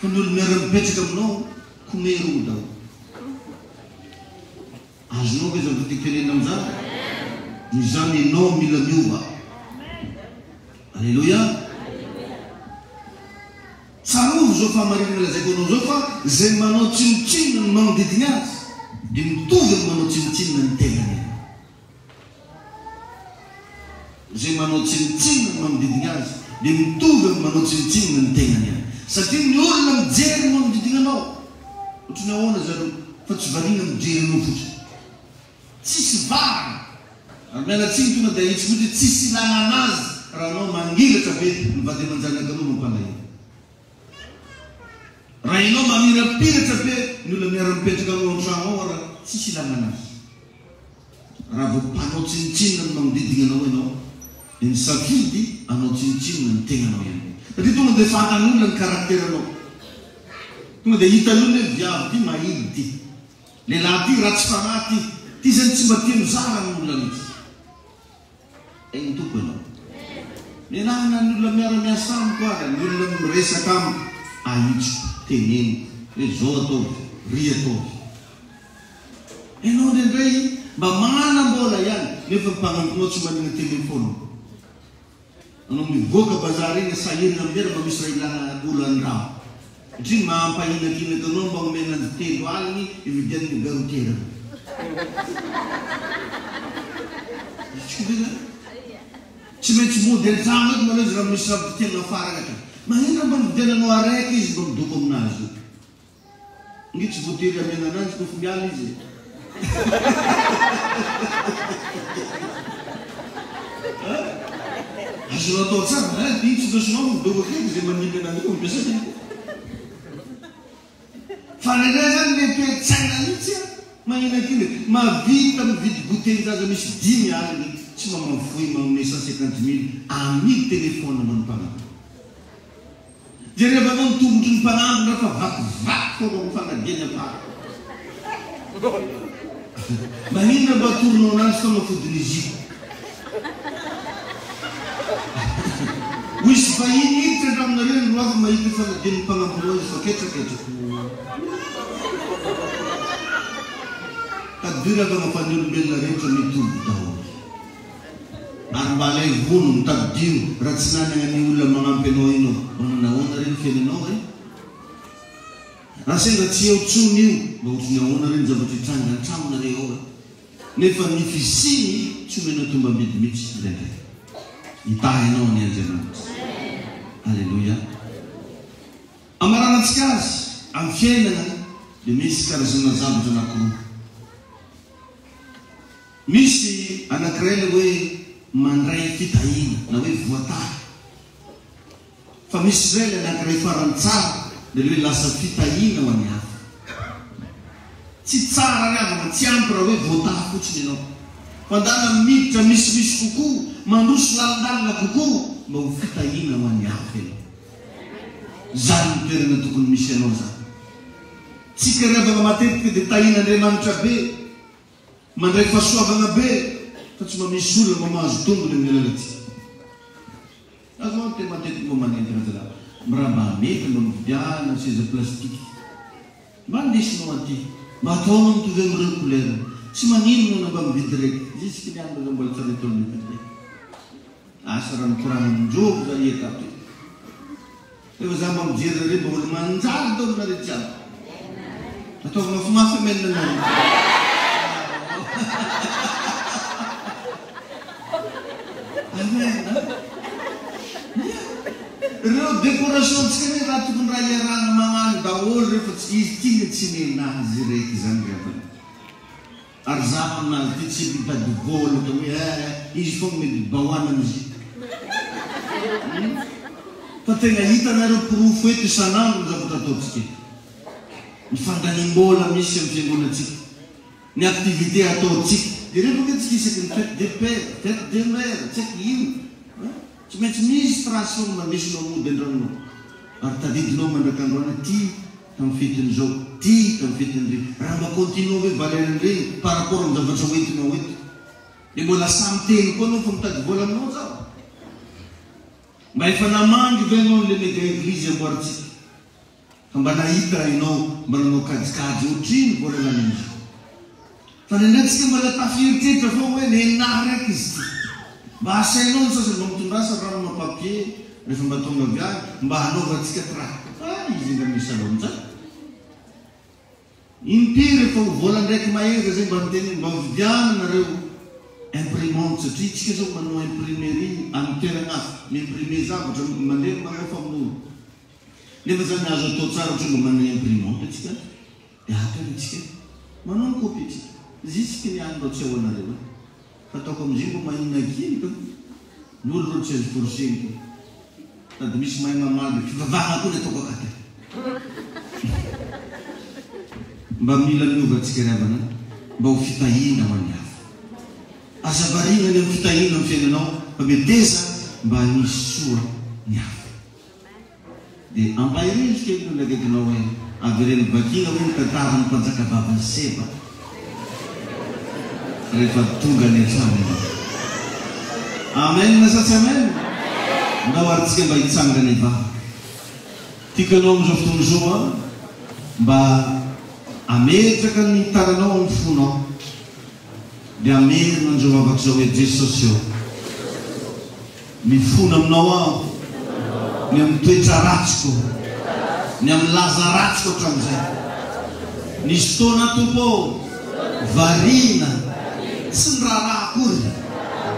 Fa ny olo miara-mipetraka aminao komero olo daholo. Azonao ve zany ty tenena amin'izany? Izany ianao mila miova. Alleluia. Tsarovy zao fahamarinana lazaiko anao zao fa zay manao tsinotsinona ny manodidina azy dia mitovy amin'ny manao tsinotsinona ny tenany. Zay manao tsinotsinona ny manodidina azy dia mitovy amin'ny manao tsinotsinona ny tenany. Satria ny olona mijery manodidina anao. Ohatrany ahoana zareo fa tsy variana mijery anao fotsiny. Tsisy vary. Ary mialatsiny tonga dia hitsy fotsy tsisy ilana anazy raha anao mangilatra be ny vady aman-janaka anao mampalahelo. Raha ianao mamirapiratra be ny olona miara-mipetraka anao an-trano ao raha tsisy ilana anazy. Raha vao mpanao tsinotsinona ny manodidina anao ianao dia ny safidy anao tsinotsinona ny tegnanao ihany. Satria tonga dia fantan'olona ny karakteranao. Tonga dia hitan'olona hoe viavy ty mahily ty. Lehilahy ty ratsy fanahy ty. Ty zany tsy mba tia mizara n'olona mihitsy. Eny tompo ianao. Menahana ny olona miara-miasa amiko ary ny olona miresaka amiko ahitsiko teneny hoe zao ataovy, ry ataovy. Ianao indraindray mba manam-bola ihany nefa mpanampinao tsy manana telefôna. Anao mivoaka bazary iny sahirina ambera mba misy raha ilana olo andraho. Satria mampahinakinaky anao mba omena ny 3 aliny ividian'ny garotera. Tsy maintsy mody an-trano eto manao izy raha misy raha farana ka. Magnino mba nividiananao araiky izy mba midoko aminazy. Ngy tsy voatery amena anazy kofa miala izy. azonao atao tsara dy tsy taosonao dokokeky zay manimby anan'io ampiasany fa nandray zany metoetsaina mihitsy magnina kely mavita mividy bouteille-jaza misy 10 aliny tsy mamavoy manome 150 000 amidy téléphone manompanambo jereva anao mitombotry ny mpanambo na fa vakivaky fôna mifanadiany apara maninona mba atoronao anazy fa mafodiny izy hoisy vahiny hiditra andraminareo ny roafa mahita fanadiany mpanambonao izy fa ketraketrako kadiraka mafany olombelona rehetra mitombo daholo ary mba lay vono mitadidino raha tsy nanagna ny olona magnampy anao inao mananahoana reny fiainanao raha senga tsy eo tsony io mba ohatrany ahoana reny zavatra hitranga antramonareo ao nefa ny fisiny tsy omena tomba midy mihitsy ndraindray hitahinao ny Andriamanitra. Alleluia. Amaranantsika azy amin'ny fiainana dia misy karazana zavatra anankiroa. Misy anankiray ilay hoe mandray fitahina na hoe voatary. Fa misy iray ilay anankiray farany tsara dia hoe lasa fitahina ho an'ny hafa. Tsy tsara ny havana, tsy ampy raha hoe voatary fotsiny ianao. Fandana miditra misy kokoa, mandroso lalandalina kokoa, mba ho fitahina ho an'ny hafa ianao. Zany ny toerana tokony misy anao zany. Tsika revana matetika dia tahin'Andriamanitra be, mandray fahasoavana be, fa tsy mamisy olona mamahazo tombony amin'ny alalantsika. Azo ao tena matetika mba manentana zala. Mba mety mba mividiana seza plastika. Mba ndesinao aty, mba ataonao mitovy amin'ireo kolera. Tsy maninona na mba mividy raiky. Zisky ny andro mbola tsara atao mividy raiky. Asa raha mikorana minjobo za eta ato. Efa za mba mijery rare mba olo manjary tao aminareo jiaby. Ataoko mafimafy amenina nareo. Amen. Reo décoration-tsika ne raha tokony raha iarahana magnano daholo rehefa izy tia tsy nenazy raiky zany rehefa. Ary zaho aminazy ty tsy mitady vola ka hoe izy fogna mety bahoana amizy. Fa tegna hitanareo porofo eto isan'andro ny zavatra ataontsika. Ny fandanim-bola misy amin'ny fiangonatsika. Ny activité ataontsika. Dia rehefa antsika isaky ny fête des pères, fête des mères, tsy haiko ino. Tsy maintsy misy trasy fogna mandesinao mody an-dragnonao. Ary tadidinao mandrakandroana ty tamin'ny fetin'izao, ty tamin'ny fetin'ireny. Raha mba continuo hoe valeran'ireny par rapport amin'ny zavatra hoentinao eto. Dia mbola samy teny koa anao fa mitady vola aminao zao. Mba efa namangy ve anao le mega église amboarintsika. Fa mba nahita ianao mba nanao kajikajy ohatriny vola lan'izy. Fa nenantsika mbola tafiritritra foa hoe nenahy raiky izy ty. Mba asainao ny sasany mba mitondrasa rano mapapie rehefa mba tonga viany mba hanaovantsika traha. Izy nga misy alonjany. Impiry rehefa vola ndraiky mahery zay mba miteny mba vidiana nareo imprimante satria tsika zao manao imprimerie amin'ny toerana hafa miimprime zavatra mandeha manao famonolo. Nefa zany azo atao tsara ohatra mba manao imprimante atsika dia akanitsika manao ny copie tsika. Zisky ny andro tsy ao anareo. Fa ataoko amin'izay mba mahinona kely ka ny olo reo tsy azo forceny ka. Sady misy mahay mamaly fivavahana koa ny ataoko akatay. Mba mila miova-tsika ravana mba ho fitahina ho an'ny hafa. Asa variana ny amin'ny fitahina amin'ny fiainanao mba meteza mba nisy soa ny hafa. Dia ampahirinzy kely no nagaikinao hoe avy reny vakina hoe tantarany mpanjaka vavany Seba rehefa tonga ny an-trano. Amen na satsy amen. Mba ho aritsika mba hitsangana ivava. Tikanao amin'izao fotoana izao mba ametraka ny taranao amin'ny fonao dia amerina an'izao vavaka izao hoe Jesosy eo. Mifona aminao aho ny amin'ny toetra ratsiko, ny amin'ny laza ratsiko hatramin'izay. Nisy fotoana tompo variana tsy ny raharaha akory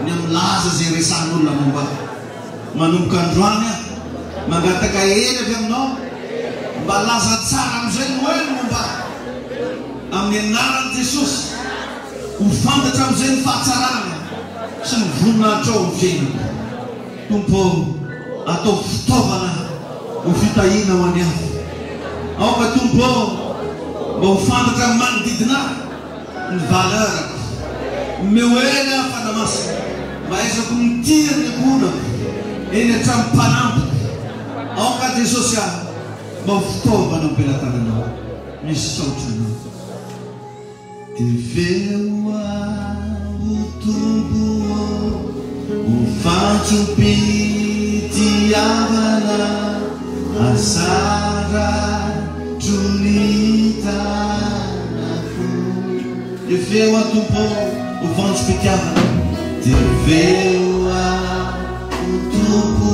ny amin'ny laza izay resahan'olona momba. Manomboka androany aho mangataka hely avy aminao mba laza tsara amin'izay no hoe momba amin'ny anaran'i Jesosy. ho fantatra amin'izay ny fahatsarana sy ny voninahitra ao amin'ny fiainana. Tompo, atao fitaovana ho fitahiana ho any hafa. Aoka tompo, mba ho fantatra amin'ny manodidina ny valerako. Mehoena fanamasina, mba aizako mitiry ny akonako eny hatramin'ny mpanampiko. Aoka Jesosy aho, mba ho fitaovana ampelantananao. Misy saotranao. Tefeo aho tompo ho fatsopitiavana asara tronitanako. Tefeo aho tompo ho fatsopitiavana. Tefeo aho tompo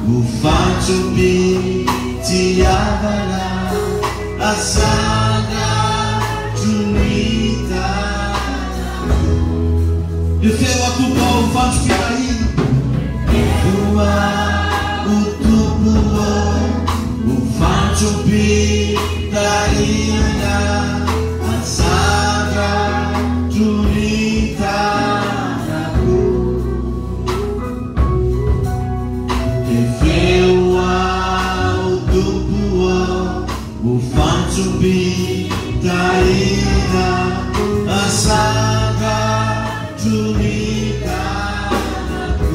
ho fatsopitiavana asara tronitanako. Tefeo aho tompo ho fatsopitahina. Tefeo aho tompo ho fatsopitahina asara tronitanako. Tefeo aho tompo ho fatsopitahina asara tronitanako.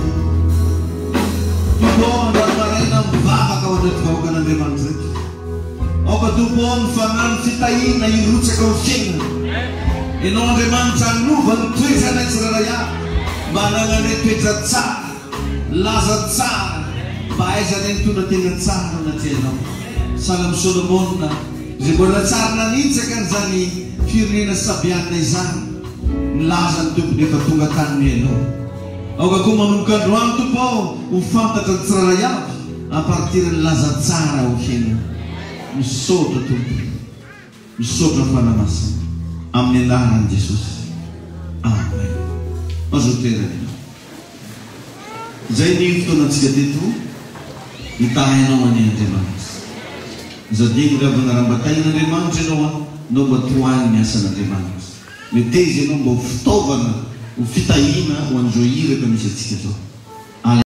Tompo andramaraina mivavaka ao anaty vahoakan'Andriamanitra reto. Aoka tompo ny fanahy fitahina hirotsaka amin'ny fiainana. Ianao Andriamanitra anova ny toetrana tsiraray avy mba hananane toetra tsara, laza tsara, mba aizana ny tonatena tsara anaty ianao. Sahala amin'ny Solomona izay mbola tsara nanitsaka n'izany firenena sabianina izany, nilaza ny tompony efa tonga taniny ianao. Aoka koa manomboka androany tompo ao ho fantatra ny tsiraray avy amparitiran'ny laza tsara ao fiainana. Misaotra tompo, misaotra fanamasina amin'ny anaran'i Jesosy. Amen. Azo toerana. Izay ny fotoanantsika teto mitahainao any Andriamanitra. Zadigny ravana rambatain'Andriamanitra ianao nao mba toany ny asan'Andriamanitra. Meteza ianao mba ho fitaovana ho fitahiana ho an'izao iraka misy antsika zao.